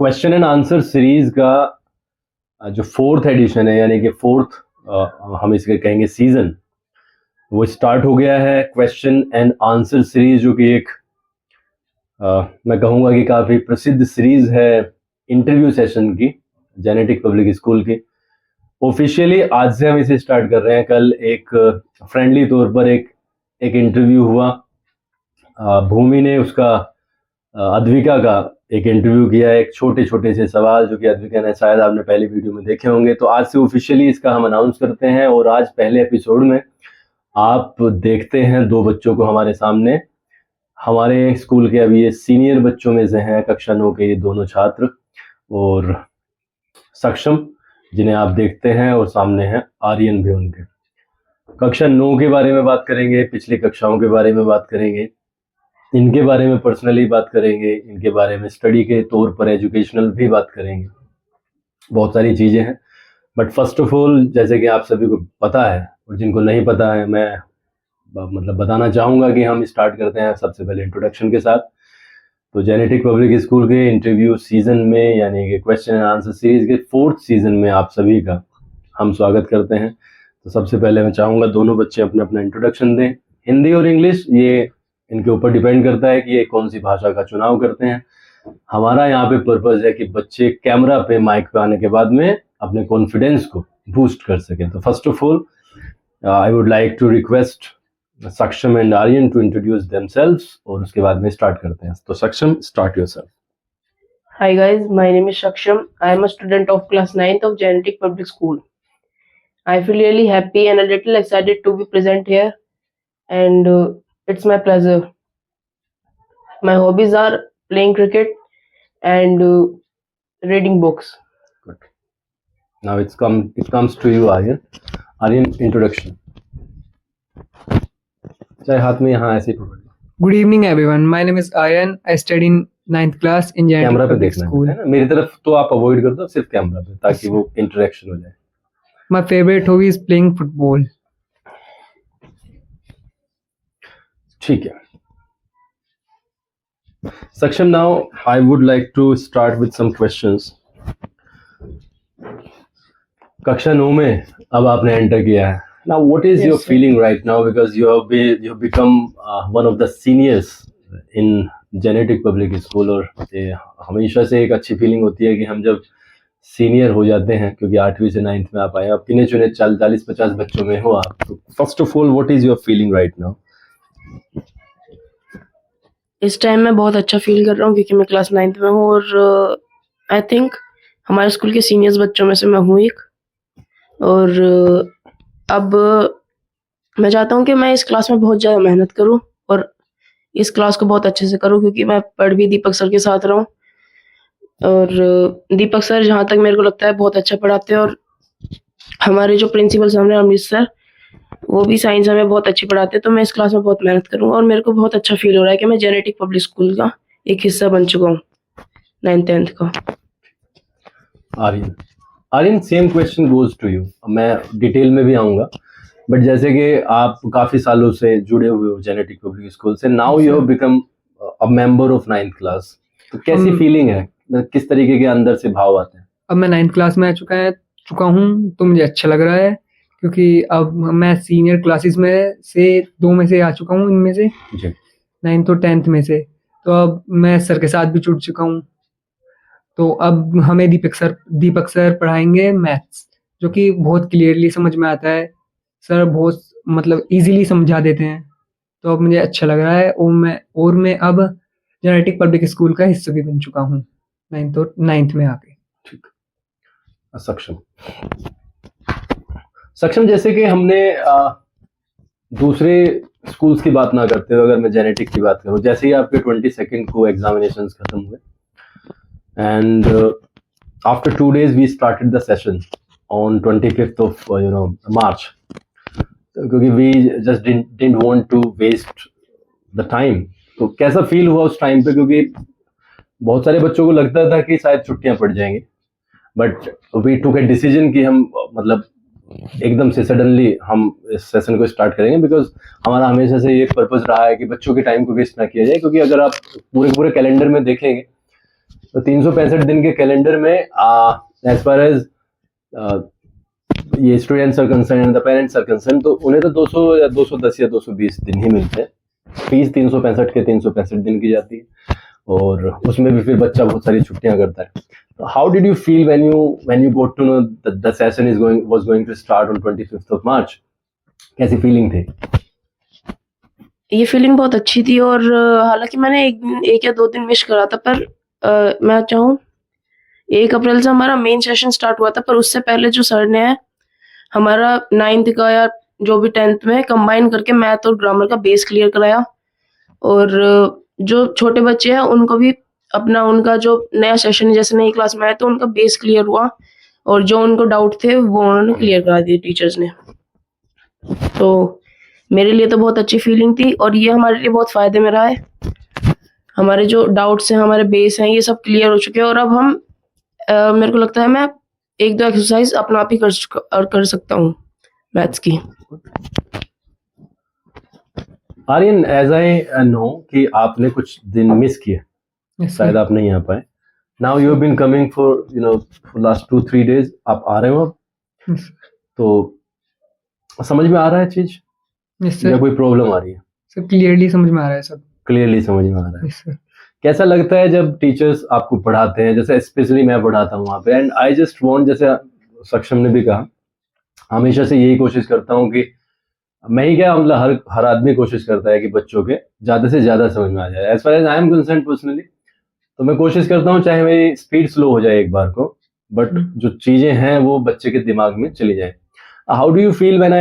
Question and answer series का जो fourth edition है, यानी कि फोर्थ हम इसके कहेंगे सीजन, वो स्टार्ट हो गया है। क्वेश्चन एंड आंसर सीरीज जो कि एक मैं कहूँगा कि काफ़ी प्रसिद्ध सीरीज है इंटरव्यू सेशन की, जेनेटिक पब्लिक स्कूल की। ऑफिशियली आज से हम इसे स्टार्ट कर रहे हैं। कल एक फ्रेंडली तौर पर एक इंटरव्यू हुआ। भूमि ने उसका अद्विका का एक इंटरव्यू किया, एक छोटे छोटे से सवाल जो कि अद्विका ने शायद आपने पहले वीडियो में देखे होंगे। तो आज से ऑफिशियली इसका हम अनाउंस करते हैं और आज पहले एपिसोड में आप देखते हैं दो बच्चों को हमारे सामने। हमारे स्कूल के अभी ये सीनियर बच्चों में से हैं, कक्षा 9 के ये दोनों छात्र और सक्षम, जिन्हें आप देखते हैं, और सामने हैं आर्यन भी उनके। कक्षा 9 के बारे में बात करेंगे, पिछली कक्षाओं के बारे में बात करेंगे, इनके बारे में पर्सनली बात करेंगे, इनके बारे में स्टडी के तौर पर एजुकेशनल भी बात करेंगे। बहुत सारी चीज़ें हैं। बट फर्स्ट ऑफ ऑल, जैसे कि आप सभी को पता है और जिनको नहीं पता है, मैं बताना चाहूँगा कि हम स्टार्ट करते हैं सबसे पहले इंट्रोडक्शन के साथ। तो जेनेटिक पब्लिक स्कूल के इंटरव्यू सीजन में, यानी कि क्वेश्चन एंड आंसर सीरीज के फोर्थ सीजन में आप सभी का हम स्वागत करते हैं। तो सबसे पहले मैं चाहूँगा दोनों बच्चे अपना अपना इंट्रोडक्शन दें। हिंदी और इंग्लिश ये इनके ऊपर डिपेंड करता है कि ये कौन सी भाषा का चुनाव करते हैं। हमारा यहाँ पे पर्पज है कि बच्चे कैमरा पे, माइक पे आने के बाद में अपने कॉन्फिडेंस को बूस्ट कर सकें। तो first of all I would like to request Saksham and Aryan to introduce themselves, और उसके बाद में स्टार्ट करते हैं। तो Saksham, start yourself. Hi guys, my name is Shaksham. I am a student of class 9th of Genetic Public School. I feel really happy and a little excited to be present here, and it's my pleasure. My hobbies are playing cricket and reading books. Good. Now it comes to you, Aryan. Aryan, introduction. चाहे हाथ में यहाँ ऐसे पकड़ लो। Good evening everyone. My name is Aryan. I study in 9th class in camera Genetic पे Public देखना School. है ना, मेरी तरफ तो आप अवॉइड कर दो, सिर्फ कैमरा पे, ताकि वो इंटरेक्शन हो जाए। My favorite hobby is playing football. ठीक है Saksham, now I would like to start with some questions. कक्षा 9 में अब आपने एंटर किया है। Now what is Yes, your sir. Feeling right now, because you have become one of the seniors in Genetic Public School, और ये हमेशा से एक अच्छी फीलिंग होती है कि हम जब सीनियर हो जाते हैं, क्योंकि 8वीं से 9th में आप आए, आप गिने चुने 40-50 बच्चों में हो आप। तो first of all, what is your feeling right now? इस टाइम मैं बहुत अच्छा फील कर रहा हूँ क्योंकि मैं क्लास 9th में हूँ और आई थिंक हमारे स्कूल के सीनियर्स बच्चों में से मैं हूँ एक। और अब मैं चाहता हूँ कि मैं इस क्लास में बहुत ज़्यादा मेहनत करूँ और इस क्लास को बहुत अच्छे से करूँ, क्योंकि मैं पढ़ भी दीपक सर के साथ रहा हूँ। और दीपक सर, जहाँ तक मेरे को लगता है, बहुत अच्छा पढ़ाते हैं। और हमारे जो प्रिंसिपल साहब हैं अमृत सर, वो भी साइंस हमें बहुत अच्छी पढ़ाते हैं। तो मैं इस क्लास में बहुत मेहनत करूँगा और मेरे को बहुत अच्छा फील हो रहा है कि मैं जेनेटिक पब्लिक स्कूल का एक हिस्सा बन चुका हूँ 9th 10th का। Aryan, same question goes to you. मैं डिटेल में भी आऊँगा, बट जैसे कि आप काफ़ी सालों से जुड़े हुए हो जेनेटिक पब्लिक स्कूल से, now you have become a member of 9th class, तो कैसी फीलिंग है, किस तरीके के अंदर से भाव आते हैं? अब मैं 9th क्लास में आ चुका हूँ, तो मुझे अच्छा लग रहा है, क्योंकि अब मैं सीनियर क्लासेस में से 2 में से आ चुका हूँ, इनमें से जी 9th और 10th में से। तो अब मैं सर के साथ भी जुड़ चुका हूँ। तो अब हमें दीपक सर पढ़ाएंगे मैथ्स, जो कि बहुत क्लियरली समझ में आता है। सर बहुत इजीली समझा देते हैं। तो अब मुझे अच्छा लग रहा है और मैं अब जेनेटिक पब्लिक स्कूल का हिस्सा भी बन चुका हूँ 9th में आके। ठीक। सक्षम, जैसे कि हमने दूसरे स्कूल्स की बात ना करते हुए अगर मैं जेनेटिक की बात करूं, जैसे ही आपके 22nd को एग्जामिनेशंस खत्म हुए and after 2 days we started the session on 25th of March, क्योंकि we just didn't want to waste the time. तो कैसा फील हुआ उस टाइम पे, क्योंकि बहुत सारे बच्चों को लगता था कि शायद छुट्टियां पड़ जाएंगी, but we took a decision कि हम एकदम से सडनली हम इस सेशन को स्टार्ट करेंगे, बिकॉज हमारा हमेशा से ये पर्पस रहा है कि बच्चों के टाइम को वेस्ट ना किया जाए। क्योंकि अगर आप पूरे कैलेंडर में देखेंगे तो 365 दिन के कैलेंडर में एज फार एज ये students are concern and the parents are concern, तो उन्हें तो 200 या 210 या 220 दिन ही मिलते हैं। फीस 365 के 365 दिन की जाती है, और उसमें भी फिर बच्चा बहुत सारी छुट्टियां करता है। तो how did you feel when you got to know the session is going to start on 25th of March? कैसी फीलिंग थी? ये फीलिंग बहुत अच्छी थी, और हालांकि मैंने एक या दो दिन मिस करा था, पर मैं चाहूँ 1 अप्रैल से हमारा मेन सेशन स्टार्ट हुआ था, पर उससे पहले जो सर ने है हमारा 9th का या जो भी 10th में कंबाइन करके मैथ और ग्रामर का बेस क्लियर कराया, और जो छोटे बच्चे हैं उनको भी उनका जो नया सेशन जैसे नई क्लास में आया तो उनका बेस क्लियर हुआ, और जो उनको डाउट थे वो उन्होंने क्लियर करा दिए टीचर्स ने। तो मेरे लिए तो बहुत अच्छी फीलिंग थी, और ये हमारे लिए बहुत फायदे में रहा है। हमारे जो डाउट्स हैं, हमारे बेस हैं, ये सब क्लियर हो चुके हैं, और अब हम मेरे को लगता है मैं 1-2 एक्सरसाइज अपना आप ही कर सकता हूँ मैथ्स की। आर्यन, एज आई नो कि आपने कुछ दिन मिस किए, Yes, शायद sir. आप नहीं आ पाए। Now you have been coming for last 2-3 days, आप आ रहे हो अब, Yes, तो समझ में आ रहा है चीज yes, या sir. कोई प्रॉब्लम आ रही है? सब क्लियरली समझ में आ रहा है सब। क्लियरली समझ में आ रहा है। Yes, sir. कैसा लगता है जब टीचर्स आपको पढ़ाते हैं? जैसे स्पेशली मैं पढ़ाता हूँ वहाँ पे, एंड आई जस्ट वांट, जैसे सक्षम ने भी कहा, हमेशा से यही कोशिश करता हूँ कि मैं ही क्या, मतलब हर आदमी कोशिश करता है कि बच्चों के ज्यादा से ज्यादा समझ में आ जाए। As far as I am concern personally, तो मैं कोशिश करता हूँ चाहे मेरी स्पीड स्लो हो जाए एक बार को, बट जो चीजें हैं वो बच्चे के दिमाग में चली जाए। How do you feel when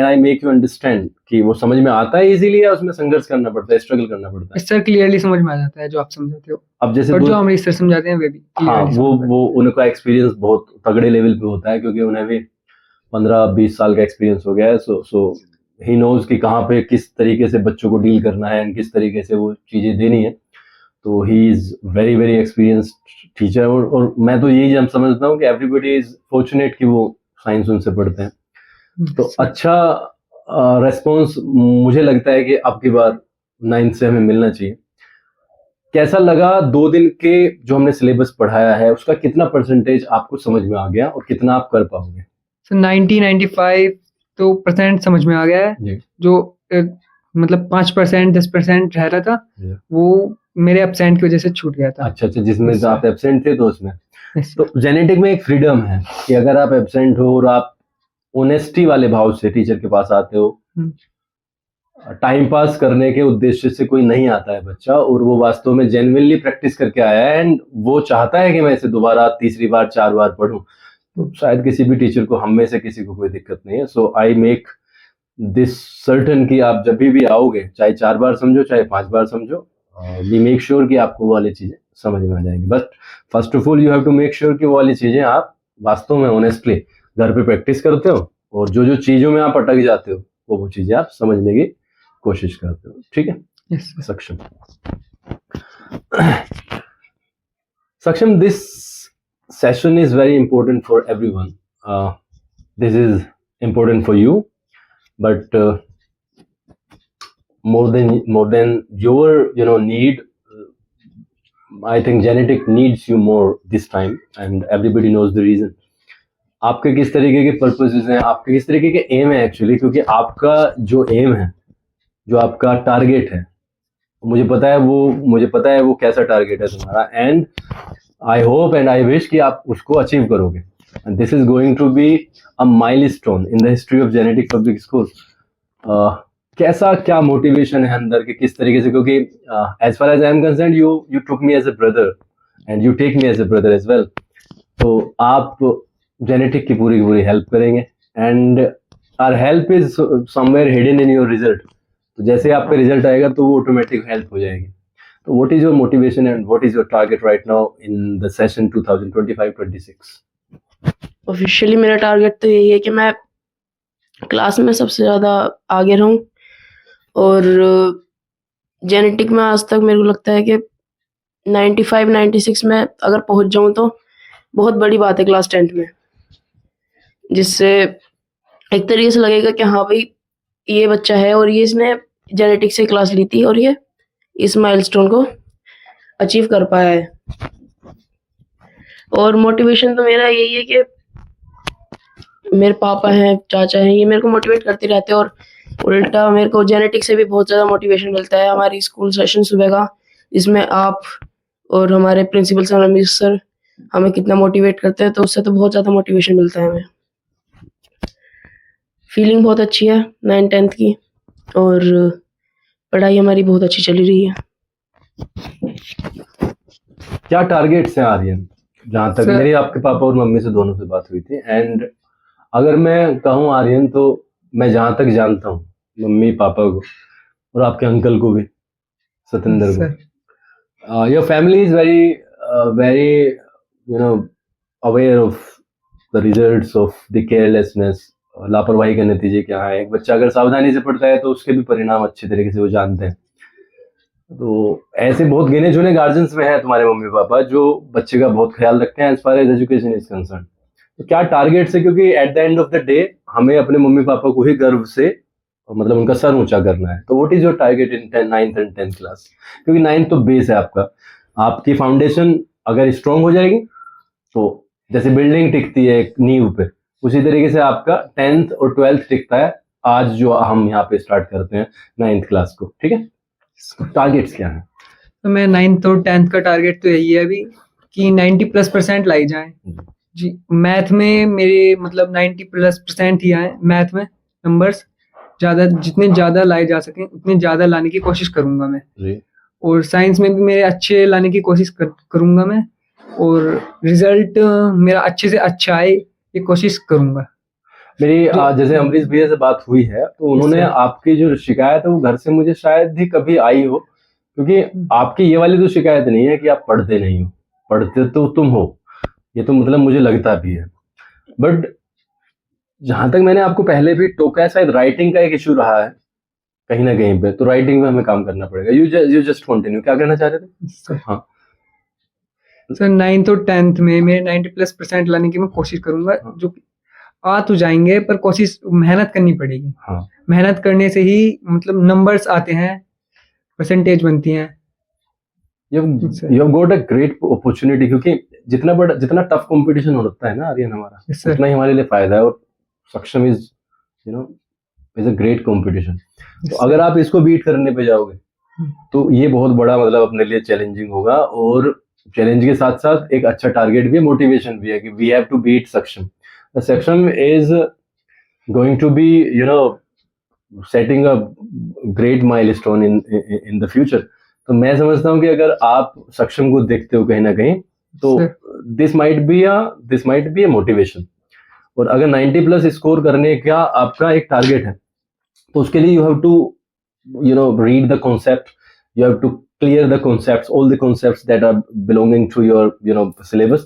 I make you understand कि वो समझ में आता है इजीली, या उसमें संघर्ष करना पड़ता है, स्ट्रगल करना पड़ता है? Yes, sir, क्लियरली समझ में आ जाता है जो आप समझाते हो, अब जैसे और जो हमारे सर समझाते हैं वे भी हाँ, clearly समझ में वो उनका एक्सपीरियंस बहुत तगड़े लेवल पे होता है, क्योंकि उन्हें भी 15-20 साल का एक्सपीरियंस हो गया है। सो ही नोज कि कहाँ पे किस तरीके से बच्चों को डील करना है एंड किस तरीके से वो चीजें देनी है। तो he is very very experienced teacher, और मैं तो यही जब समझता हूँ कि एवरीबडी इज फॉर्चुनेट कि वो साइंस उनसे पढ़ते हैं। तो Yes, sir. अच्छा रेस्पॉन्स मुझे लगता है कि आपकी बार 9th से हमें मिलना चाहिए। कैसा लगा 2 दिन के जो हमने सिलेबस पढ़ाया है, उसका कितना परसेंटेज आपको समझ में आ गया और कितना आप कर पाओगे? So 90-95 तो % समझ में आ गया है। जी। जो मतलब 5% 10% रह रहा था जी। वो मेरे एब्सेंट की वजह से छूट गया था। अच्छा, जिसमें Yes, sir. आप एब्सेंट थे तो उसमें Yes, sir. तो जेनेटिक में एक फ्रीडम है कि अगर आप एब्सेंट हो और आप ऑनेस्टी वाले भाव से टीचर के पास आते हो, टाइम पास करने के उद्देश्य से कोई नहीं आता है बच्चा, और वो वास्तव में जेन्युइनली प्रैक्टिस करके आया है एंड वो चाहता है कि मैं इसे दोबारा, तीसरी बार, 4 बार पढूं, तो शायद किसी भी टीचर को, हम में से किसी को कोई दिक्कत नहीं है। सो आई मेक दिस सर्टन कि आप जब भी आओगे, चाहे 4 बार समझो चाहे 5 बार समझो, वी मेक श्योर कि आपको वो वाली चीजें समझ में आ जाएंगी। But first of all you have to make sure कि वो वाली चीजें आप वास्तव में ऑनेस्टली घर पे प्रैक्टिस करते हो, और जो चीजों में आप अटक जाते हो वो चीजें आप समझने की कोशिश करते हो। ठीक है? Yes, sir. सक्षम, Saksham, this session is very important for everyone. This is important for you, but more than your need, I think genetic needs you more this time, and everybody knows the reason. आपके किस तरीके के purposes हैं, आपके किस तरीके के M है एक्चुअली, क्योंकि आपका जो एम है, जो आपका टारगेट है, मुझे पता है वो कैसा टारगेट है तुम्हारा, and I hope and I wish कि आप उसको अचीव करोगे। And this is going to be a milestone in the history of Genetic Public School. कैसा, क्या मोटिवेशन है अंदर के, किस तरीके से, क्योंकि as far as I am concerned you took me as a brother and you take me as a brother as well. तो आप जेनेटिक की पूरी हेल्प करेंगे, and our help is somewhere hidden in your result. तो जैसे आपका result आएगा तो वो ऑटोमेटिक हेल्प हो जाएगी। तो what is your motivation and what is your target right now in the session 2025-26? Officially मेरा टारगेट तो यही है कि मैं क्लास में सबसे ज़्यादा आगे रहूं, और जेनेटिक में आज तक मेरे को लगता है कि 95-96 में अगर पहुंच जाऊं तो बहुत बड़ी बात है क्लास 10th में, जिससे एक तरीके से लगेगा कि हाँ भाई ये बच्चा है और ये इसने जेनेटिक्स से क्लास ली थी और ये इस माइलस्टोन को अचीव कर पाया है। और मोटिवेशन तो मेरा यही है कि मेरे पापा हैं, चाचा हैं, ये मेरे को मोटिवेट करते रहते हैं। और उल्टा मेरे को जेनेटिक्स से भी बहुत ज़्यादा मोटिवेशन मिलता है। हमारी स्कूल सेशन सुबह का, इसमें आप और हमारे प्रिंसिपल सर, अमित सर हमें कितना मोटिवेट करते हैं, तो उससे तो बहुत ज़्यादा मोटिवेशन मिलता है हमें। फीलिंग बहुत अच्छी है 9th-10th की, और पढ़ाई हमारी बहुत अच्छी चली रही है। क्या टारगेट्स हैं आर्यन? जहाँ तक सर मेरी आपके पापा और मम्मी से दोनों से बात हुई थी, एंड अगर मैं कहूँ आर्यन, तो मैं जहाँ तक जानता हूँ मम्मी पापा को और आपके अंकल को भी, सतेंद्र सर को, your family is very very you know aware of the results of the carelessness. लापरवाही के नतीजे क्या है। एक बच्चा अगर सावधानी से पढ़ता है तो उसके भी परिणाम अच्छे तरीके से वो जानते हैं। तो ऐसे बहुत गिने चुने गार्जियंस में है तुम्हारे मम्मी पापा जो बच्चे का बहुत ख्याल रखते हैं as far as education is concern. तो क्या टारगेट्स है? क्योंकि at the end of the day हमें अपने मम्मी पापा को ही गर्व से मतलब उनका सर ऊंचा करना है। तो what is your target in 9th and 10th class? क्योंकि 9th तो बेस है आपका, आपकी फाउंडेशन अगर स्ट्रांग हो जाएगी तो जैसे बिल्डिंग टिकती है एक नींव पे, उसी तरीके से आपका 10th और 12th टिकता है आज जो हम यहाँ पे स्टार्ट करते हैं 9th क्लास को। ठीक है, टारगेट्स क्या है? तो मैं 9th और 10th का टारगेट तो यही है अभी कि 90+% लाई जाए जी। मैथ में मेरे मतलब 90+% ही आए मैथ में नंबर्स, ज़्यादा जितने ज़्यादा लाए जा सकें उतने ज़्यादा लाने की कोशिश करूँगा मैं। जी। और साइंस में भी मेरे अच्छे लाने की कोशिश करूँगा मैं, और रिजल्ट मेरा अच्छे से अच्छा आए ये कोशिश करूँगा। मेरी जैसे अमरीश भैया से बात हुई है तो उन्होंने सर। आपकी जो शिकायत है वो घर से मुझे शायद ही कभी आई हो, क्योंकि आपकी ये वाली तो शिकायत नहीं है कि आप पढ़ते नहीं हो, पढ़ते तो तुम हो, ये तो मतलब मुझे लगता भी है। बट जहां तक मैंने आपको पहले भी टोका है, शायद राइटिंग का एक इशू रहा है कहीं ना कहीं पे, तो राइटिंग में हमें काम करना पड़ेगा। यू जस्ट कंटिन्यू, क्या करना चाह रहे थे? सर हाँ। सर 9th और 10th में मैं 90+% लाने की मैं कोशिश करूँगा। हाँ। जो आ तो जाएंगे पर कोशिश मेहनत करनी पड़ेगी। हाँ। मेहनत करने से ही मतलब नंबर्स आते हैं, परसेंटेज बनती हैं। You have got a great opportunity, क्योंकि जितना टफ कंपटीशन होता है ना आर्यन हमारा, Yes, sir. उतना ही हमारे लिए फायदा है। और सक्षम is you know is a great competition. तो Yes, अगर sir. आप इसको बीट करने पे जाओगे तो ये बहुत बड़ा मतलब अपने लिए चैलेंजिंग होगा, और चैलेंज के साथ साथ एक अच्छा टारगेट भी है, मोटिवेशन भी है कि we have to beat Saksham. Saksham is going to be setting a great milestone in the future. तो मैं समझता हूँ कि अगर आप सक्षम को देखते हो कहीं ना कहीं तो Sir. This might be a motivation. और अगर 90+ स्कोर करने का आपका एक टारगेट है तो उसके लिए you have to read the concept, you have to clear the concepts, all the concepts that are belonging to your syllabus।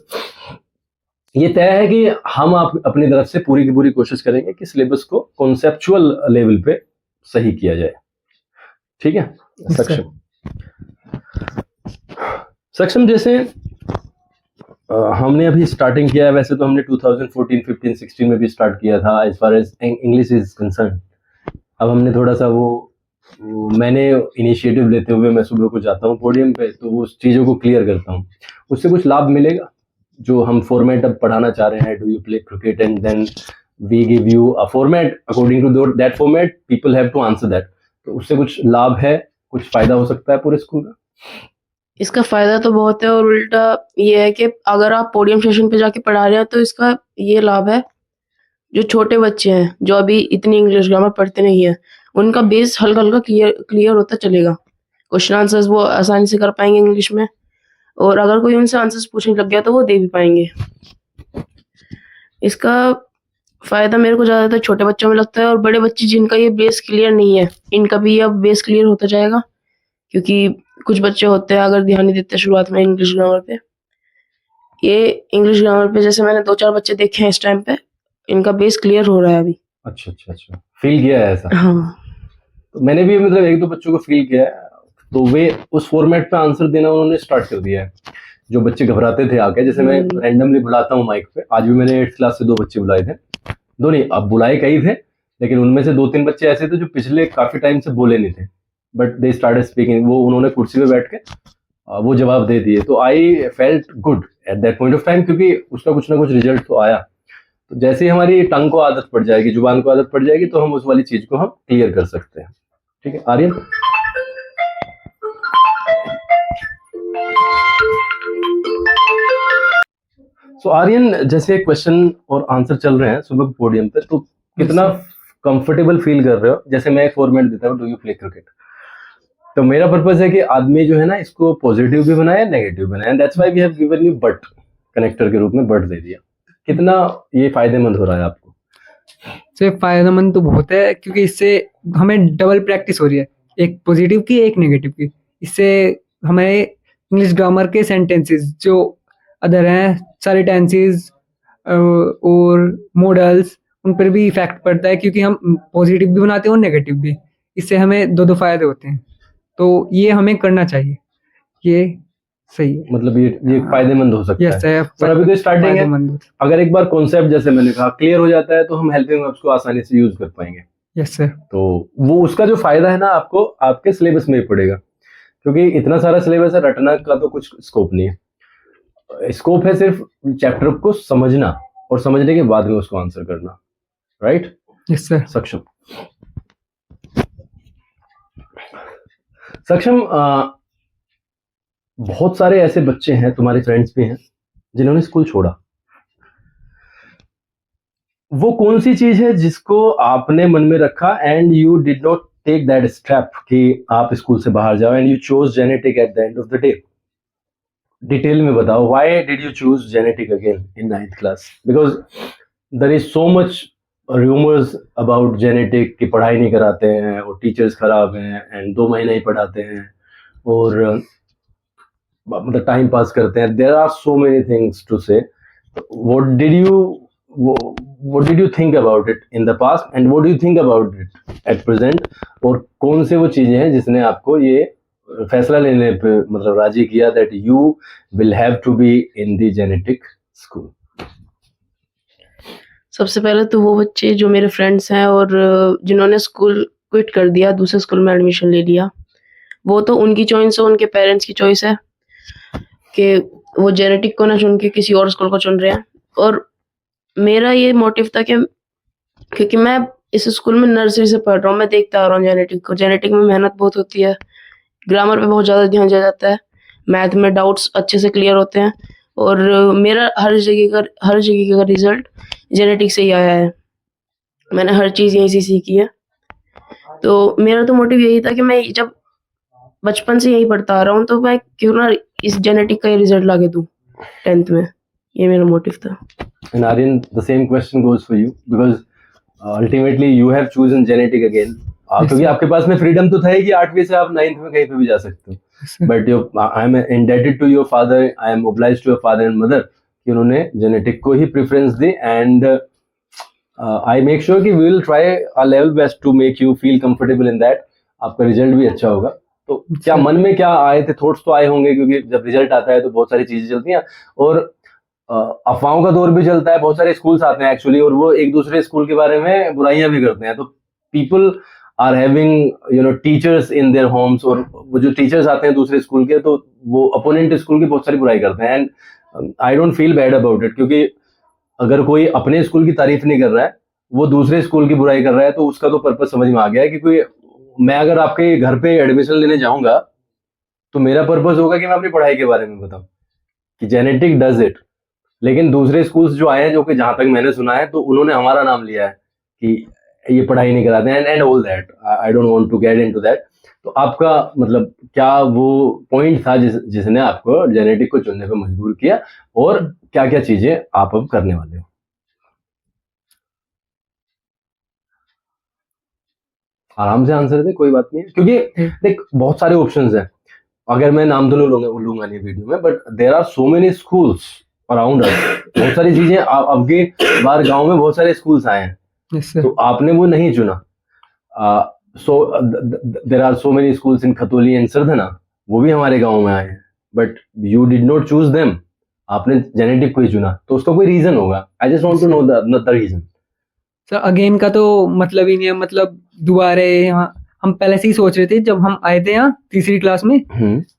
ये तय है कि हम आप अपनी तरफ से पूरी की पूरी कोशिश करेंगे कि सिलेबस को कॉन्सेप्चुअल लेवल पे सही किया जाए। ठीक है सक्षम? सक्षम जैसे हमने अभी स्टार्टिंग किया है, वैसे तो हमने 2014, 15, 16 में भी स्टार्ट किया था as far as English is concern. अब हमने थोड़ा सा वो मैंने इनिशिएटिव लेते हुए मैं सुबह को जाता हूँ पोडियम पे, तो उस चीज़ों को क्लियर करता हूँ। उससे कुछ लाभ मिलेगा? जो हम फॉर्मेट अब पढ़ाना चाह रहे हैं, do you play cricket, and then we give you a format, according to that format people have to answer that. तो उससे कुछ लाभ है, कुछ फायदा हो सकता है पूरे स्कूल का? इसका फायदा तो बहुत है, और उल्टा ये है कि अगर आप पोडियम सेशन पे जाके पढ़ा रहे हैं तो इसका ये लाभ है, जो छोटे बच्चे हैं जो अभी इतनी इंग्लिश ग्रामर पढ़ते नहीं है, उनका बेस हल्का हल्का क्लियर होता चलेगा। क्वेश्चन आंसर्स वो आसानी से कर पाएंगे इंग्लिश में, और अगर कोई उनसे आंसर्स पूछने लग गया तो वो दे भी पाएंगे। इसका फायदा मेरे को ज़्यादातर छोटे बच्चों में लगता है, और बड़े बच्चे जिनका ये बेस क्लियर नहीं है, इनका भी अब बेस क्लियर होता जाएगा। क्योंकि कुछ बच्चे होते हैं अगर ध्यान नहीं देते शुरुआत में इंग्लिश ग्रामर पे, ये इंग्लिश ग्रामर पे जैसे मैंने 2-4 बच्चे देखे हैं इस टाइम पे, इनका बेस क्लियर हो रहा है अभी। अच्छा, फील किया है ऐसा? हाँ। तो मैंने भी मतलब 1-2 बच्चों को फील किया है, तो वे उस फॉर्मेट पे आंसर देना उन्होंने स्टार्ट कर दिया है। जो बच्चे घबराते थे आके, जैसे मैं रैंडमली बुलाता हूँ माइक पे, आज भी मैंने 8th क्लास से 2 बच्चे बुलाए थे, 2 नहीं, अब बुलाए कई थे, लेकिन उनमें से 2-3 बच्चे ऐसे थे जो पिछले काफी टाइम से बोले नहीं थे, बट दे स्टार्टेड स्पीकिंग। वो उन्होंने कुर्सी पे बैठ के वो जवाब दे दिए, तो I felt good at that point of time, क्योंकि उसका कुछ ना कुछ रिजल्ट तो आया। तो जैसे ही हमारी टंग को आदत पड़ जाएगी, जुबान को आदत पड़ जाएगी, तो हम उस वाली चीज को हम क्लियर कर सकते हैं। ठीक है आर्यन। सो आर्यन, जैसे क्वेश्चन और आंसर चल रहे हैं सुबह पोडियम पे, तो कितना कंफर्टेबल फील कर रहे हो? जैसे मैं एक फॉर्मेट देता हूँ, डू यू प्ले क्रिकेट, तो मेरा पर्पस है कि आदमी जो है ना इसको पॉजिटिव भी बनाए, नेगेटिव बनाए, and that's why we have given you but, connector के रूप में बट दे दिया। कितना ये फायदेमंद हो रहा है आपको? सिर्फ फायदेमंद तो बहुत है, क्योंकि इससे हमें डबल प्रैक्टिस हो रही है, एक पॉजिटिव की एक नेगेटिव की। इससे हमारे इंग्लिश ग्रामर के सेंटेंसेस जो अदर हैं, सारे टेंसेस और मॉडल्स, उन पर भी इफेक्ट पड़ता है, क्योंकि हम पॉजिटिव भी बनाते हैं और नेगेटिव भी। इससे हमें दो फायदे होते हैं, तो ये हमें करना चाहिए, ये सही है। मतलब ये फायदेमंद हो सकता यस है। सर, पर अभी तो स्टार्टिंग है, अगर एक बार कॉन्सेप्ट जैसे मैंने कहा क्लियर हो जाता है, तो हम हेल्पिंग वर्ब्स को आसानी से यूज कर पाएंगे। Yes sir. तो वो उसका जो फायदा है ना, आपको आपके सिलेबस में ही पड़ेगा, क्योंकि इतना सारा सिलेबस है, रटना का तो कुछ स्कोप नहीं है। स्कोप है सिर्फ चैप्टर को समझना, और समझने के बाद में उसको आंसर करना। राइट? Yes sir. सक्षम, सक्षम, बहुत सारे ऐसे बच्चे हैं, तुम्हारे फ्रेंड्स भी हैं, जिन्होंने स्कूल छोड़ा। वो कौन सी चीज है जिसको आपने मन में रखा and you did not take that step कि आप स्कूल से बाहर जाओ, and you chose Genetic at the end of the day? Detail में बताओ, why did you choose Genetic again in 9th class? Because there is so much rumours about Genetic कि पढ़ाई नहीं कराते हैं और टीचर्स खराब हैं एंड 2 महीने ही पढ़ाते हैं और मतलब टाइम पास करते हैं। There are so many things to say. what did you think about it in the past and what do you think about it at present? और कौन से वो चीजें हैं जिसने आपको ये फैसला लेने पे मतलब राजी किया that you will have to be in the genetic school? सबसे पहले तो वो बच्चे जो मेरे फ्रेंड्स हैं और जिन्होंने स्कूल क्विट कर दिया, दूसरे स्कूल में एडमिशन ले लिया, वो तो उनकी चॉइस है, उनके पेरेंट्स की चॉइस है कि वो जेनेटिक को ना चुन के किसी और स्कूल को चुन रहे हैं। और मेरा ये मोटिव था कि क्योंकि मैं इस स्कूल में नर्सरी से पढ़ रहा हूँ, मैं देखता आ रहा हूँ जेनेटिक को। जेनेटिक में मेहनत बहुत होती है, ग्रामर पे बहुत ज़्यादा ध्यान दिया जाता है, मैथ में डाउट्स अच्छे से क्लियर होते हैं, और मेरा हर जगह का रिजल्ट जेनेटिक से ही आया है। मैंने हर चीज़ यहीं से सीखी है। तो मेरा तो मोटिव यही था कि मैं जब बचपन से यही पढ़ता आ रहा हूँ, तो मैं क्यों ना इस जेनेटिक का ही रिजल्ट ला के दूँ 10th में। ये मेरा मोटिव था। And Aryan, the same question goes for you because ultimately you have chosen genetic again. क्योंकि आपके पास में फ्रीडम तो था ही कि 8वीं से आप 9th में कहीं पे भी जा सकते हो, but I am indebted to your father, I am obliged to your father and mother कि उन्होंने जेनेटिक को ही प्रेफरेंस दी, एंड आई मेक श्योर कि we will try our level best to make you feel comfortable in that. आपका result भी अच्छा होगा। तो क्या मन में क्या आए थे, थॉट्स तो आए होंगे, क्योंकि जब रिजल्ट आता है तो बहुत सारी चीजें चलती हैं और अफवाहों का दौर भी चलता है। बहुत सारे स्कूल्स आते हैं एक्चुअली, और वो एक दूसरे स्कूल के बारे में बुराइयां भी करते हैं। तो people are having teachers in their homes, और वो जो टीचर्स आते हैं दूसरे स्कूल के, तो वो अपोनेंट स्कूल की बहुत सारी बुराई करते हैं, and I don't feel bad about it, क्योंकि अगर कोई अपने स्कूल की तारीफ नहीं कर रहा है, वो दूसरे स्कूल की बुराई कर रहा है, तो उसका तो पर्पस समझ में आ गया है कि कोई मैं अगर आपके घर पे एडमिशन लेने जाऊंगा तो मेरा पर्पस होगा कि मैं अपनी पढ़ाई के बारे में बताऊं कि जेनेटिक डज इट। लेकिन दूसरे स्कूल्स जो आए हैं, जो कि जहां तक मैंने सुना है, तो उन्होंने हमारा नाम लिया है कि ये पढ़ाई नहीं कराते हैं, and all that. I don't want to get into that. तो आपका मतलब क्या वो पॉइंट था जिसने आपको जेनेटिक को चुनने पे मजबूर किया, और क्या क्या चीजें आप अब करने वाले हो? आराम से आंसर दे, कोई बात नहीं है, क्योंकि देख बहुत सारे ऑप्शंस हैं। अगर मैं नाम तो लूंगा नहीं वीडियो में, but there are so many schools around us. बहुत सारी चीजें अब के बाहर गांव में बहुत सारे स्कूल्स आए हैं, तो आपने वो नहीं चुना। So there are so many schools in Khatauli and Sardhana, वो भी हमारे गांव में आए हैं, but you did not choose them. आपने जेनेटिक को ही चुना, तो उसका कोई रीजन होगा। I just want to know the reason. Sir again का तो मतलब ही नहीं है, मतलब दोबारा हम पहले से ही सोच रहे थे जब हम आए थे यहाँ तीसरी क्लास में,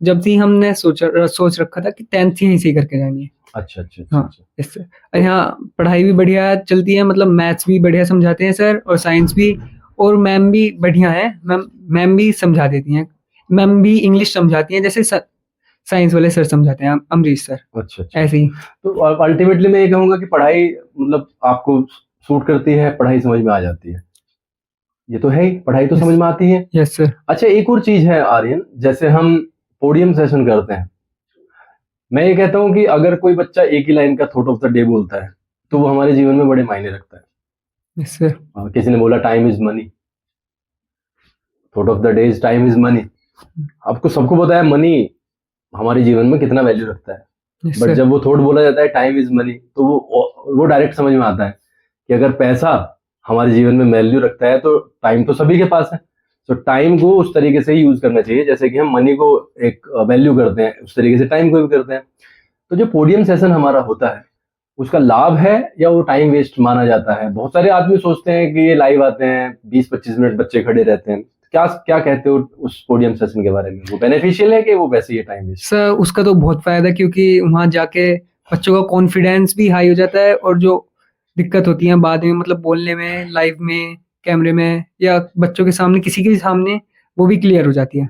जब से ही हमने सोच रखा था कि 10th यहीं से ही करके जानी है। अच्छा अच्छा अच्छा हाँ अच्छा। इससे और यहाँ पढ़ाई भी बढ़िया चलती है, मतलब मैथ्स भी बढ़िया समझाते हैं सर, और साइंस भी, और मैम भी बढ़िया है, मैम भी समझा देती हैं, मैम भी इंग्लिश समझाती हैं जैसे साइंस वाले सर समझाते हैं, अमरीश सर, अच्छा अच्छा। ऐसे ही। तो अल्टीमेटली मैं ये कहूंगा कि पढ़ाई मतलब आपको सूट करती है, पढ़ाई समझ में आ जाती है, ये तो है ही, पढ़ाई तो Yes. समझ में आती है। Yes sir. अच्छा एक और चीज है आर्यन, जैसे हम पोडियम सेशन करते हैं, मैं ये कहता हूँ कि अगर कोई बच्चा एक ही लाइन का थॉट ऑफ द डे बोलता है तो वो हमारे जीवन में बड़े मायने रखता है। Yes sir. किसी ने बोला time is money, thought of the day is time is money. आपको सबको पता है मनी हमारे जीवन में कितना वैल्यू रखता है, यस बट सर। जब वो थॉट बोला जाता है टाइम इज मनी तो वो डायरेक्ट समझ में आता है कि अगर पैसा हमारे जीवन में वैल्यू रखता है तो टाइम तो सभी के पास है। तो टाइम को उस तरीके से ही यूज करना चाहिए जैसे कि हम मनी को एक वैल्यू करते हैं, उस तरीके से टाइम को भी करते हैं। तो जो पोडियम सेशन हमारा होता है उसका लाभ है या वो टाइम वेस्ट माना जाता है? बहुत सारे आदमी सोचते हैं कि ये लाइव आते हैं 20-25 मिनट बच्चे खड़े रहते हैं, क्या क्या कहते हो उस पोडियम सेशन के बारे में? वो बेनिफिशियल है कि वो वैसे ही टाइम वेस्ट? सर उसका तो बहुत फायदा, क्योंकि वहाँ जाके बच्चों का कॉन्फिडेंस भी हाई हो जाता है, और जो दिक्कत होती है बाद में मतलब बोलने में, लाइव में, कैमरे में, या बच्चों के सामने, किसी के भी सामने, वो भी क्लियर हो जाती है।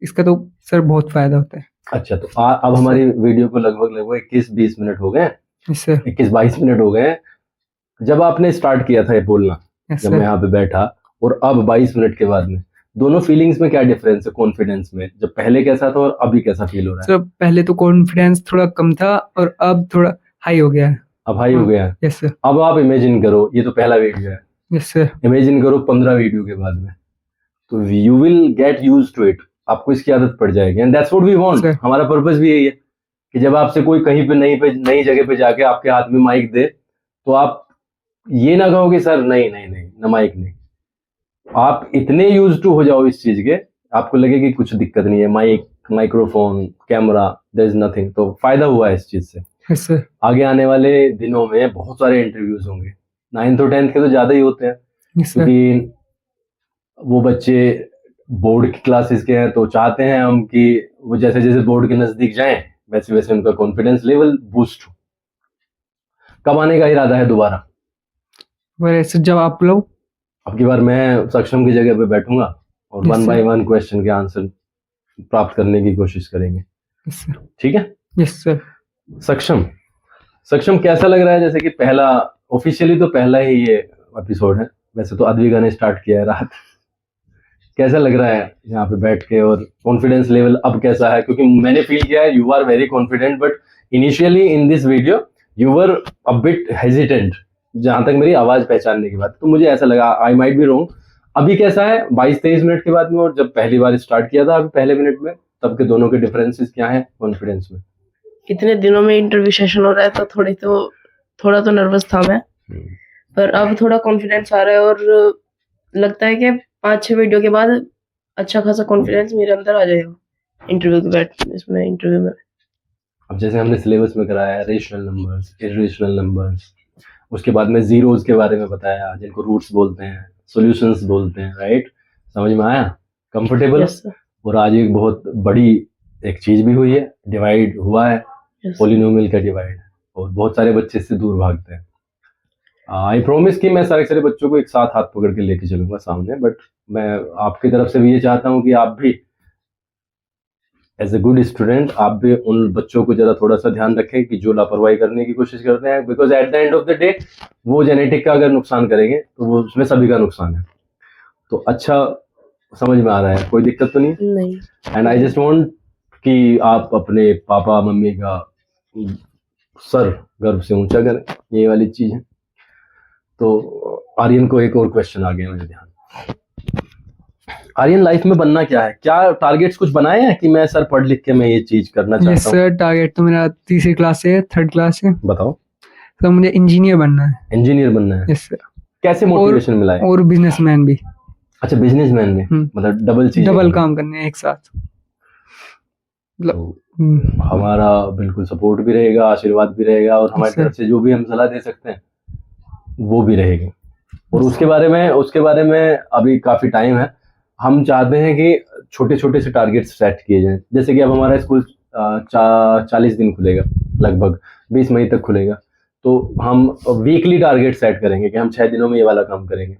इसका तो सर बहुत फायदा होता है। अच्छा तो अब हमारी वीडियो को लगभग 21-20 मिनट हो गए, यस सर। 21-22 मिनट हो गए। जब आपने स्टार्ट किया था ये बोलना, यस जब मैं सर। यहाँ पे बैठा और अब 22 मिनट के बाद में, दोनों फीलिंग्स में क्या डिफरेंस है कॉन्फिडेंस में? जब पहले कैसा था और अभी कैसा फील हो रहा है? सर पहले तो कॉन्फिडेंस थोड़ा कम था और अब थोड़ा हाई हो गया है। अब हाई हो गया है। Yes sir. अब आप इमेजिन करो, ये तो पहला वीडियो है, यस सर। इमेजिन करो 15 वीडियो के बाद में, तो you will get use to it, आपको इसकी आदत पड़ जाएगी। And that's what we want. Sir. हमारा पर्पस भी यही है कि जब आपसे कोई कहीं पे नई जगह पे जाके आपके हाथ में माइक दे तो आप ये ना कहो कि सर नहीं नहीं नहीं ना माइक नहीं, आप इतने यूज टू हो जाओ इस चीज के, आपको लगे कि कुछ दिक्कत नहीं है, mic, microphone, camera, there is nothing. तो फायदा हुआ है इस चीज से। Yes sir. आगे आने वाले दिनों में बहुत सारे इंटरव्यूज होंगे, 9th और 10th के तो ज्यादा ही होते हैं, यस सर। क्योंकि वो बच्चे बोर्ड की क्लासेस के हैं, तो चाहते हैं हम कि वो जैसे जैसे बोर्ड के नजदीक जाएं वैसे वैसे उनका कॉन्फिडेंस लेवल बूस्ट हो। कब आने का इरादा है दोबारा? वैसे जब आप लोग, अब की बार मैं सक्षम की जगह पे बैठूंगा और Yes, 1 by sir. 1 क्वेश्चन के आंसर प्राप्त करने की कोशिश करेंगे, यस सर। ठीक है? Yes sir. सक्षम कैसा लग रहा है? जैसे कि पहला, ऑफिशियली तो पहला ही ये एपिसोड है, वैसे तो अद्विका ने स्टार्ट किया है रात। कैसा लग रहा है यहाँ पे बैठ के, और कॉन्फिडेंस लेवल अब कैसा है? क्योंकि मैंने फील किया है you are very confident, but initially in this video you were a bit hesitant, जहां तक मेरी आवाज पहचानने की बात, तो मुझे ऐसा लगा, आई माइट बी रॉन्ग। अभी कैसा है 22-23 मिनट के बाद में, और जब पहली बार स्टार्ट किया था अभी पहले मिनट में, तब के दोनों के डिफरेंसेस क्या है कॉन्फिडेंस में? इतने दिनों में इंटरव्यू सेशन हो रहा है तो थोड़ा तो नर्वस था मैं, पर अब थोड़ा कॉन्फिडेंस आ रहा है, और लगता है कि 5-6 वीडियो के बाद अच्छा खासा कॉन्फिडेंस मेरे अंदर आ जाएगा इंटरव्यू में। अब जैसे हमने सिलेबस में कराया है रेशनल नंबर्स, इरेशनल नंबर्स, उसके बाद में जीरोज के बारे में बताया जिनको रूट्स बोलते हैं, सॉल्यूशंस बोलते हैं, राइट? समझ में आया? कंफर्टेबल? Yes sir. और आज एक बहुत बड़ी एक चीज भी हुई है, डिवाइड हुआ है, पॉलिनोमियल का डिवाइड, और बहुत सारे बच्चे इससे दूर भागते हैं। आई प्रॉमिस कि मैं सारे बच्चों को एक साथ हाथ पकड़ के लेके चलूंगा सामने, बट मैं आपकी तरफ से भी ये चाहता हूँ कि आप भी एज ए गुड स्टूडेंट आप भी उन बच्चों को जरा थोड़ा सा ध्यान रखें कि जो लापरवाही करने की कोशिश करते हैं, because at the end of the day वो जेनेटिक का अगर नुकसान करेंगे तो वो उसमें सभी का नुकसान है। तो अच्छा समझ में आ रहा है, कोई दिक्कत तो नहीं? एंड आई जस्ट वांट कि आप अपने पापा मम्मी का सर गर्व से ऊंचा करें, ये वाली चीज है। तो आर्यन को एक और क्वेश्चन आ गया मेरे ध्यान। आर्यन लाइफ में बनना क्या है? क्या टारगेट्स कुछ बनाए हैं कि मैं सर पढ़ लिख के मैं ये चीज करना यस चाहता हूँ? सर, टारगेट तो मेरा तीसरी क्लास से 3rd क्लास से, बताओ। तो मुझे इंजीनियर बनना है। इंजीनियर बनना है? Yes sir. कैसे मोटिवेशन मिला है? और बिजनेसमैन भी। अच्छा बिजनेसमैन में, मतलब डबल चीज, डबल काम करने हैं एक साथ। तो हमारा बिल्कुल सपोर्ट भी रहेगा, आशीर्वाद भी रहेगा, और हमारी तरफ से जो भी हम सलाह दे सकते हैं वो भी रहेगी। और उसके बारे में अभी काफी टाइम है, हम चाहते हैं कि छोटे छोटे से टारगेट सेट किए जाएं। जैसे कि अब हमारा स्कूल 40 दिन खुलेगा, लगभग 20 मई तक खुलेगा, तो हम वीकली टारगेट सेट करेंगे कि हम 6 दिनों में ये वाला काम करेंगे,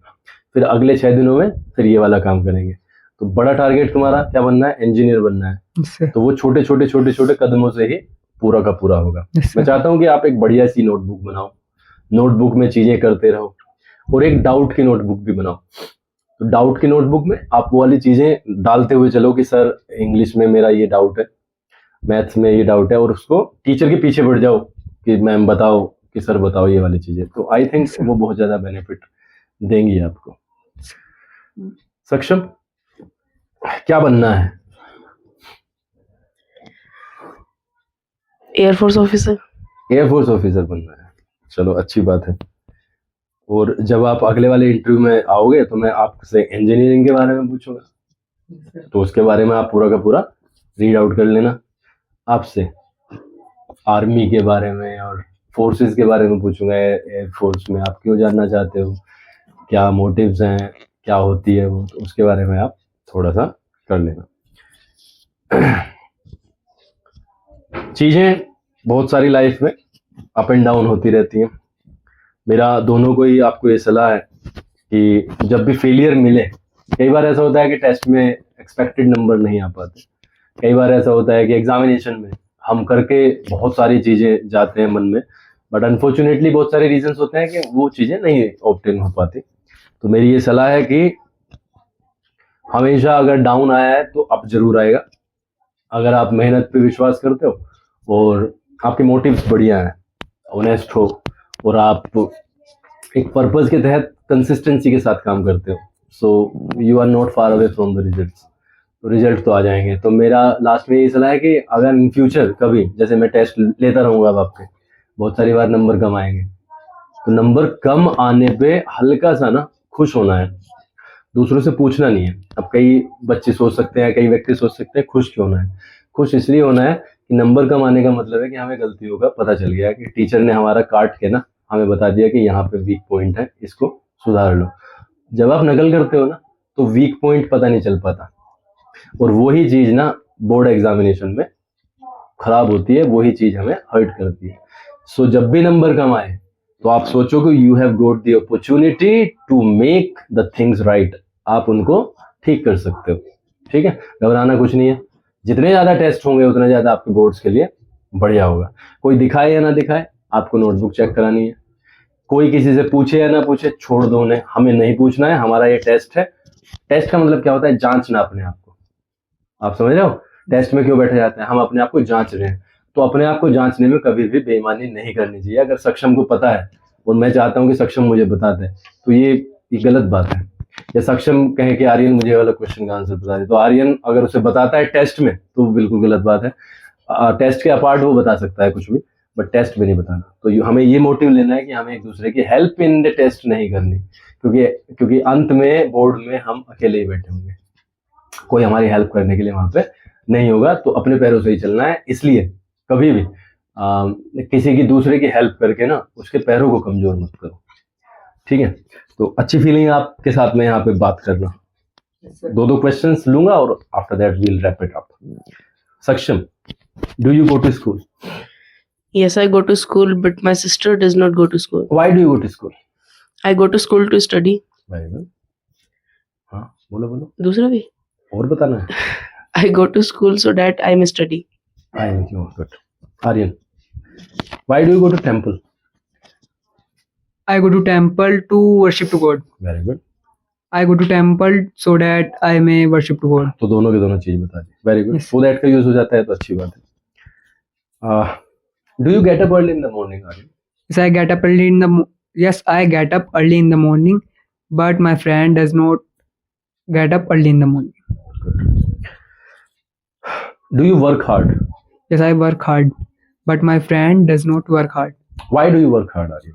फिर अगले 6 दिनों में फिर ये वाला काम करेंगे। तो बड़ा टारगेट तुम्हारा क्या बनना है? इंजीनियर बनना है। इससे तो वो छोटे छोटे छोटे छोटे कदमों से ही पूरा का पूरा होगा। इससे मैं चाहता हूँ कि आप एक बढ़िया सी नोटबुक बनाओ, नोटबुक में चीजें करते रहो, और एक डाउट की नोटबुक भी बनाओ। तो डाउट की नोटबुक में आप वो वाली चीजें डालते हुए चलो कि सर इंग्लिश में मेरा ये डाउट है, मैथ्स में ये डाउट है, और उसको टीचर के पीछे बढ़ जाओ कि मैम बताओ, कि सर बताओ ये वाली चीजें। तो आई थिंक वो बहुत ज्यादा बेनिफिट देंगी आपको। सक्षम, क्या बनना है? Air force officer. एयरफोर्स ऑफिसर बनना है, चलो अच्छी बात है। और जब आप अगले वाले इंटरव्यू में आओगे तो मैं आपसे इंजीनियरिंग के बारे में पूछूंगा, तो उसके बारे में आप पूरा का पूरा रीड आउट कर लेना। आपसे आर्मी के बारे में और फोर्सेस के बारे में पूछूंगा, एयरफोर्स में आप क्यों जानना चाहते हो, क्या मोटिव्स हैं, क्या होती है वो, तो उसके बारे में आप थोड़ा सा कर लेना। चीज़ें बहुत सारी लाइफ में अप एंड डाउन होती रहती हैं। मेरा दोनों को ही आपको ये सलाह है कि जब भी फेलियर मिले, कई बार ऐसा होता है कि टेस्ट में एक्सपेक्टेड नंबर नहीं आ पाते, कई बार ऐसा होता है कि एग्जामिनेशन में हम करके बहुत सारी चीज़ें जाते हैं मन में, बट अनफॉर्चुनेटली बहुत सारे रीजंस होते हैं कि वो चीज़ें नहीं ऑब्टेन हो पाती। तो मेरी ये सलाह है कि हमेशा अगर डाउन आया है तो अप जरूर आएगा। अगर आप मेहनत पे विश्वास करते हो और आपके मोटिव्स बढ़िया हैं, ऑनेस्ट हो, और आप एक पर्पस के तहत कंसिस्टेंसी के साथ काम करते हो, so you are not far away from the results, तो रिजल्ट तो आ जाएंगे। तो मेरा लास्ट में यही सलाह है कि अगर इन फ्यूचर कभी, जैसे मैं टेस्ट लेता रहूँगा अब आपके, बहुत सारी बार नंबर कम आएंगे, तो नंबर कम आने पे हल्का सा ना खुश होना है, दूसरों से पूछना नहीं है। अब कई बच्चे सोच सकते हैं, कई व्यक्ति सोच सकते हैं खुश क्यों होना है। खुश इसलिए होना है कि नंबर कम आने का मतलब है कि हमें गलतियों का पता चल गया, कि टीचर ने हमारा काट के ना हमें बता दिया कि यहाँ पे वीक पॉइंट है, इसको सुधार लो। जब आप नकल करते हो ना तो वीक पॉइंट पता नहीं चल पाता, और वही चीज ना बोर्ड एग्जामिनेशन में खराब होती है, वही चीज हमें हर्ट करती है। सो जब भी नंबर कम आए तो आप सोचो कि you have got the opportunity to make the things right, आप उनको ठीक कर सकते हो। ठीक है, घबराना कुछ नहीं है। जितने ज्यादा टेस्ट होंगे उतना ज्यादा आपके बोर्ड्स के लिए बढ़िया होगा। कोई दिखाए या ना दिखाए, आपको नोटबुक चेक करानी है। कोई किसी से पूछे या ना पूछे, छोड़ दो उन्हें, हमें नहीं पूछना है। हमारा ये टेस्ट है। टेस्ट का मतलब क्या होता है? जांचना अपने आप को। आप समझ रहे हो? टेस्ट में क्यों बैठे जाते हैं? हम अपने आप को जांच रहे हैं। तो अपने आप को जांचने में कभी भी बेईमानी नहीं करनी चाहिए। अगर सक्षम को पता है और मैं चाहता हूँ कि सक्षम मुझे बता दे, तो ये गलत बात है। या सक्षम कहे कि आर्यन मुझे वाला क्वेश्चन का आंसर बता दे, तो आर्यन अगर उसे बताता है टेस्ट में तो वो बिल्कुल गलत बात है। टेस्ट के अपार्ट वो बता सकता है कुछ भी, बट टेस्ट में नहीं बताना। तो हमें ये मोटिव लेना है कि हमें एक दूसरे की हेल्प इन द टेस्ट नहीं करनी, क्योंकि अंत में बोर्ड में हम अकेले ही बैठे होंगे, कोई हमारी हेल्प करने के लिए वहां पे नहीं होगा। तो अपने पैरों से ही चलना है। इसलिए कभी भी किसी की दूसरे की हेल्प करके ना उसके पैरों को कमजोर मत करो। ठीक है, तो अच्छी फीलिंग आपके साथ में यहाँ पे बात करना। दो क्वेश्चंस लूंगा और after that we'll wrap it up. Saksham, do you go to school? Yes, I go to school, but my sister does not go to school. Why do you go to school? I go to school to study. Very good. हाँ, बोलो बोलो, दूसरा भी और बताना है। I go to school so that I may study. I am good. Aryan, why do you go to temple? I go to temple to worship to God. Very good. I go to temple so that I may worship to God. तो दोनों के दोनों चीज बता दी। Very good. Yes. So that का use हो जाता है तो अच्छी बात है। Do you get up early in the morning? Yes, I get up early in the yes, I get up early in the morning, but my friend does not get up early in the morning. Do you work hard? Yes, I work hard, but my friend does not work hard. Why do you work hard Aryan?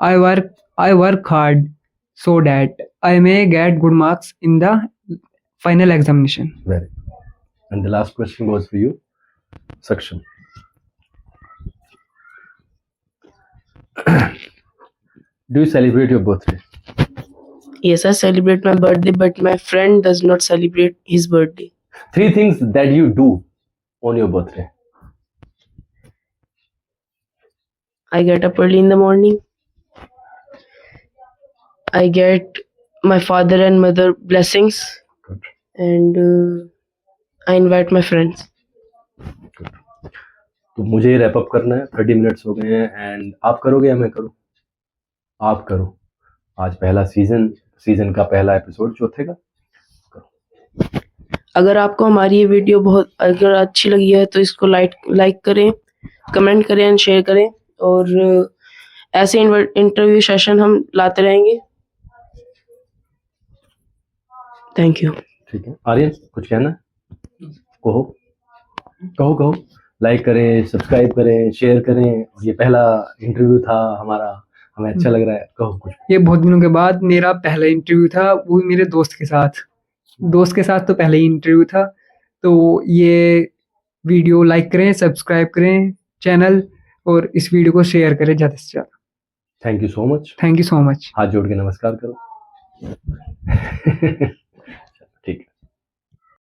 I work hard so that I may get good marks in the final examination. Very good. And the last question was for you, Saksham. Do you celebrate your birthday? Yes, I celebrate my birthday, but my friend does not celebrate his birthday. 3 things that you do on your birthday. I get up early in the morning. I get my father and mother blessings, Good. and I invite my friends. तो मुझे wrap up करना है, 30 minutes हो गए हैं and आप करोगे या मैं करूं? आप करो। आज पहला सीजन का पहला एपिसोड चौथे का। अगर आपको हमारी ये वीडियो बहुत अगर अच्छी लगी है तो इसको लाइक करें, कमेंट करें एंड शेयर करें, और ऐसे इंटरव्यू सेशन हम लाते रहेंगे। Thank you. ठीक है, आर्यन कुछ कहना है? कहो। लाइक करें, सब्सक्राइब करें, शेयर करें। ये पहला इंटरव्यू था हमारा, हमें अच्छा लग रहा है। कहो कुछ। ये बहुत दिनों के बाद मेरा पहला इंटरव्यू था, वो भी मेरे दोस्त के साथ। दोस्त के साथ तो पहले ही इंटरव्यू था। तो ये वीडियो लाइक करें, सब्सक्राइब करें चैनल, और इस वीडियो को शेयर करें ज़्यादा से ज़्यादा। Thank you so much. Thank you so much. हाथ जोड़ के नमस्कार करो।